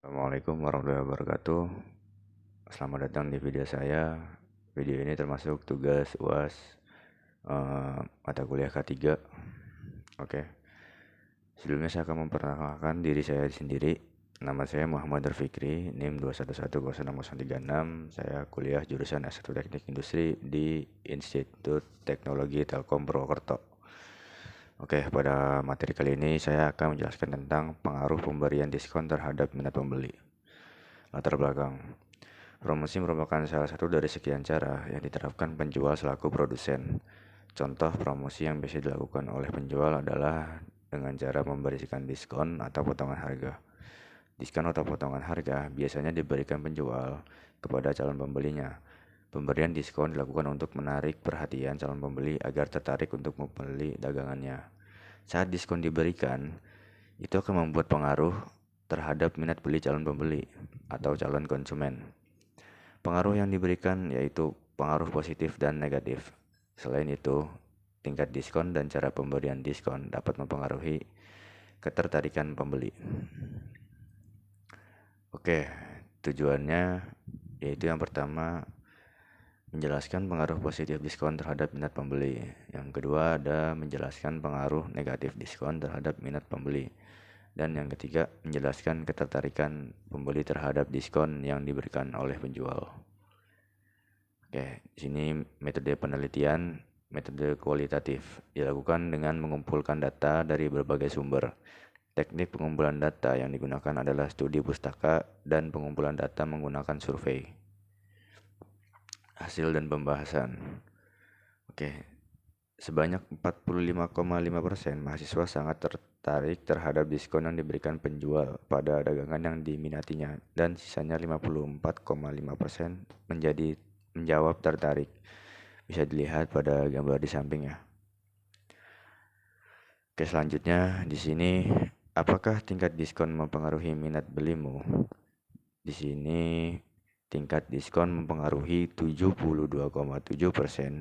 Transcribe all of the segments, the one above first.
Assalamualaikum warahmatullahi wabarakatuh. Selamat datang di video saya. Video ini termasuk tugas UAS mata kuliah K3. Oke. Sebelumnya saya akan memperkenalkan diri saya sendiri. Nama saya Muhammad Fikri, NIM 211060636. Saya kuliah jurusan S1 Teknik Industri di Institut Teknologi Telkom Purwokerto. Oke, pada materi kali ini saya akan menjelaskan tentang pengaruh pemberian diskon terhadap minat pembeli. Latar belakang. Promosi merupakan salah satu dari sekian cara yang diterapkan penjual selaku produsen. Contoh promosi yang biasa dilakukan oleh penjual adalah dengan cara memberikan diskon atau potongan harga. Diskon atau potongan harga biasanya diberikan penjual kepada calon pembelinya. Pemberian diskon dilakukan untuk menarik perhatian calon pembeli agar tertarik untuk membeli dagangannya. Saat diskon diberikan, itu akan membuat pengaruh terhadap minat beli calon pembeli atau calon konsumen. Pengaruh yang diberikan yaitu pengaruh positif dan negatif. Selain itu, tingkat diskon dan cara pemberian diskon dapat mempengaruhi ketertarikan pembeli. Oke, tujuannya yaitu yang pertama menjelaskan pengaruh positif diskon terhadap minat pembeli. Yang kedua ada menjelaskan pengaruh negatif diskon terhadap minat pembeli. Dan yang ketiga menjelaskan ketertarikan pembeli terhadap diskon yang diberikan oleh penjual. Oke, di sini metode penelitian, metode kualitatif dilakukan dengan mengumpulkan data dari berbagai sumber. Teknik pengumpulan data yang digunakan adalah studi pustaka dan pengumpulan data menggunakan survei. Hasil dan pembahasan. Oke, sebanyak 45,5% mahasiswa sangat tertarik terhadap diskon yang diberikan penjual pada dagangan yang diminatinya, dan sisanya 54,5% menjawab tertarik. Bisa dilihat pada gambar di samping ya. Oke, selanjutnya di sini apakah tingkat diskon mempengaruhi minat belimu? Di sini tingkat diskon mempengaruhi 72,7%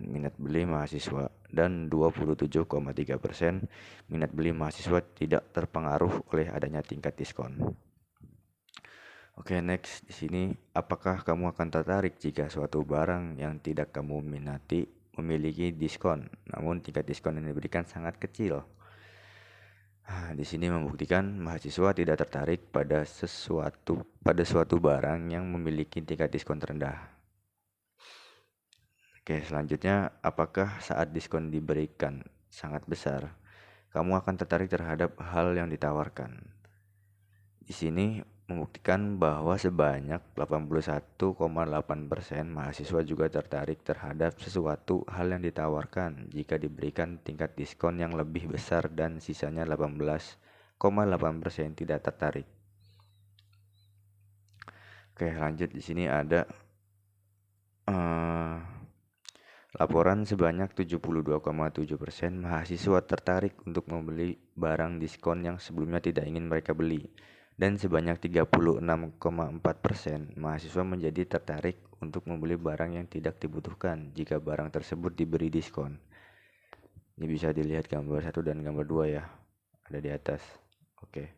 minat beli mahasiswa dan 27,3% minat beli mahasiswa tidak terpengaruh oleh adanya tingkat diskon. Oke, next di sini apakah kamu akan tertarik jika suatu barang yang tidak kamu minati memiliki diskon, namun tingkat diskon yang diberikan sangat kecil? Di sini membuktikan mahasiswa tidak tertarik pada suatu barang yang memiliki tingkat diskon terendah. Oke, selanjutnya apakah saat diskon diberikan sangat besar, kamu akan tertarik terhadap hal yang ditawarkan? Di sini membuktikan bahwa sebanyak 81,8% mahasiswa juga tertarik terhadap sesuatu hal yang ditawarkan jika diberikan tingkat diskon yang lebih besar, dan sisanya 18,8% tidak tertarik. Oke, lanjut di sini ada laporan sebanyak 72,7% mahasiswa tertarik untuk membeli barang diskon yang sebelumnya tidak ingin mereka beli. Dan sebanyak 36,4% mahasiswa menjadi tertarik untuk membeli barang yang tidak dibutuhkan jika barang tersebut diberi diskon. Ini bisa dilihat gambar 1 dan gambar 2 ya, ada di atas. Oke,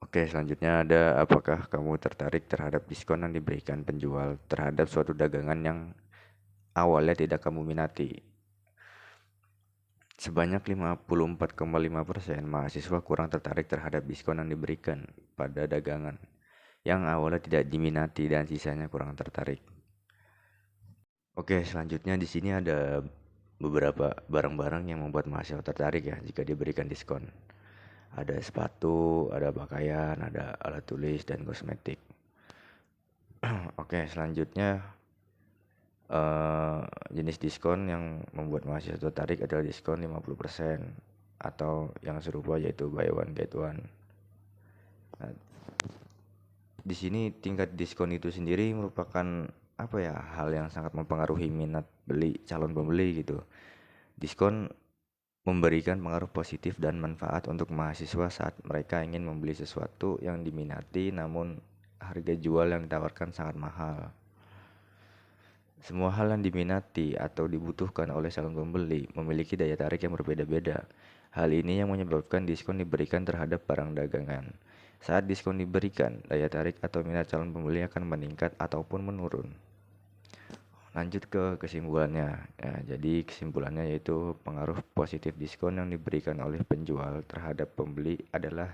selanjutnya ada apakah kamu tertarik terhadap diskon yang diberikan penjual terhadap suatu dagangan yang awalnya tidak kamu minati? Sebanyak 54,5% mahasiswa kurang tertarik terhadap diskon yang diberikan pada dagangan yang awalnya tidak diminati, dan sisanya kurang tertarik. Oke, selanjutnya di sini ada beberapa barang-barang yang membuat mahasiswa tertarik ya jika diberikan diskon. Ada sepatu, ada pakaian, ada alat tulis, dan kosmetik. Oke, selanjutnya jenis diskon yang membuat mahasiswa tertarik adalah diskon 50% atau yang serupa yaitu buy one get one. Nah, di sini tingkat diskon itu sendiri merupakan hal yang sangat mempengaruhi minat beli calon pembeli gitu. Diskon memberikan pengaruh positif dan manfaat untuk mahasiswa saat mereka ingin membeli sesuatu yang diminati namun harga jual yang ditawarkan sangat mahal. Semua hal yang diminati atau dibutuhkan oleh calon pembeli memiliki daya tarik yang berbeda-beda. Hal ini yang menyebabkan diskon diberikan terhadap barang dagangan. Saat diskon diberikan, daya tarik atau minat calon pembeli akan meningkat ataupun menurun. Lanjut ke kesimpulannya. Ya, jadi kesimpulannya yaitu pengaruh positif diskon yang diberikan oleh penjual terhadap pembeli adalah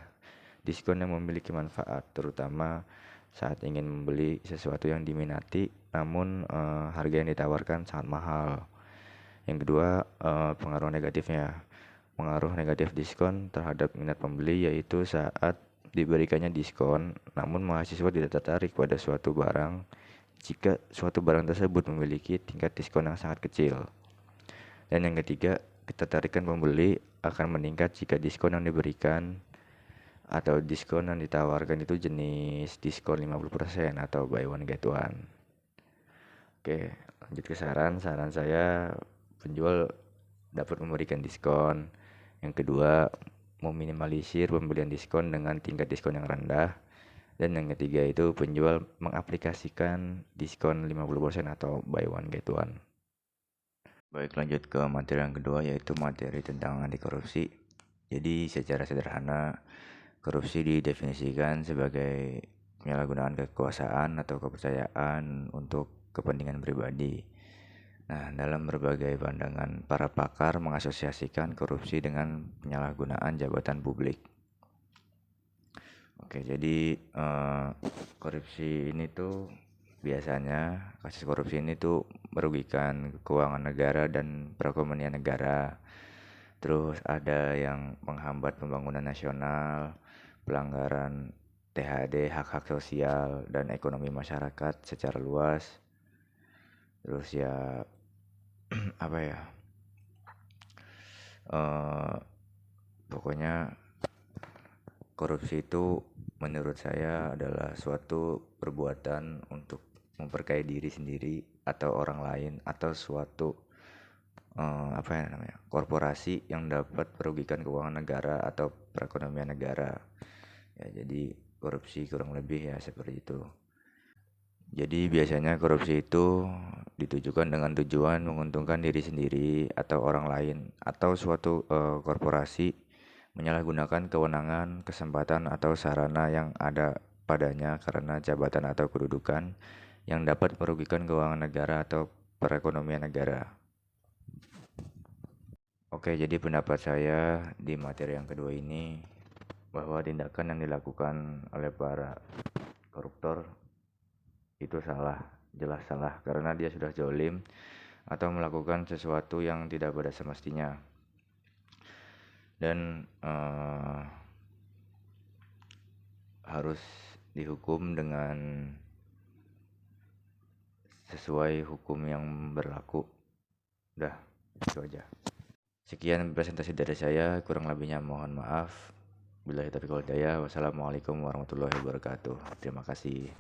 diskon yang memiliki manfaat, terutama saat ingin membeli sesuatu yang diminati, namun harga yang ditawarkan sangat mahal. Yang kedua, pengaruh negatifnya. Pengaruh negatif diskon terhadap minat pembeli yaitu saat diberikannya diskon, namun mahasiswa tidak tertarik pada suatu barang jika suatu barang tersebut memiliki tingkat diskon yang sangat kecil. Dan yang ketiga, ketertarikan pembeli akan meningkat jika diskon yang diberikan atau diskon yang ditawarkan itu jenis diskon 50% atau buy one get one. Oke, lanjut ke saran. Saran saya, penjual dapat memberikan diskon. Yang kedua, meminimalisir pembelian diskon dengan tingkat diskon yang rendah. Dan yang ketiga itu penjual mengaplikasikan diskon 50% atau buy one get one. Baik, lanjut ke materi yang kedua yaitu materi tentang anti korupsi. Jadi secara sederhana, korupsi didefinisikan sebagai penyalahgunaan kekuasaan atau kepercayaan untuk kepentingan pribadi. Nah, dalam berbagai pandangan, para pakar mengasosiasikan korupsi dengan penyalahgunaan jabatan publik. Oke, jadi korupsi ini tuh biasanya kasus korupsi ini tuh merugikan keuangan negara dan perekonomian negara. Terus ada yang menghambat pembangunan nasional, pelanggaran THD, hak-hak sosial dan ekonomi masyarakat secara luas. Terus ya apa ya? Pokoknya korupsi itu menurut saya adalah suatu perbuatan untuk memperkaya diri sendiri atau orang lain atau suatu korporasi yang dapat merugikan keuangan negara atau perekonomian negara. Ya, jadi korupsi kurang lebih ya seperti itu. Jadi biasanya korupsi itu ditujukan dengan tujuan menguntungkan diri sendiri atau orang lain atau suatu korporasi menyalahgunakan kewenangan, kesempatan atau sarana yang ada padanya karena jabatan atau kedudukan yang dapat merugikan keuangan negara atau perekonomian negara. Oke, jadi pendapat saya di materi yang kedua ini bahwa tindakan yang dilakukan oleh para koruptor itu salah, jelas salah karena dia sudah zalim atau melakukan sesuatu yang tidak pada semestinya. Dan harus dihukum dengan sesuai hukum yang berlaku. Udah, itu aja. Sekian presentasi dari saya, kurang lebihnya mohon maaf. Billahi taufiq wal hidayah. Wassalamualaikum warahmatullahi wabarakatuh. Terima kasih.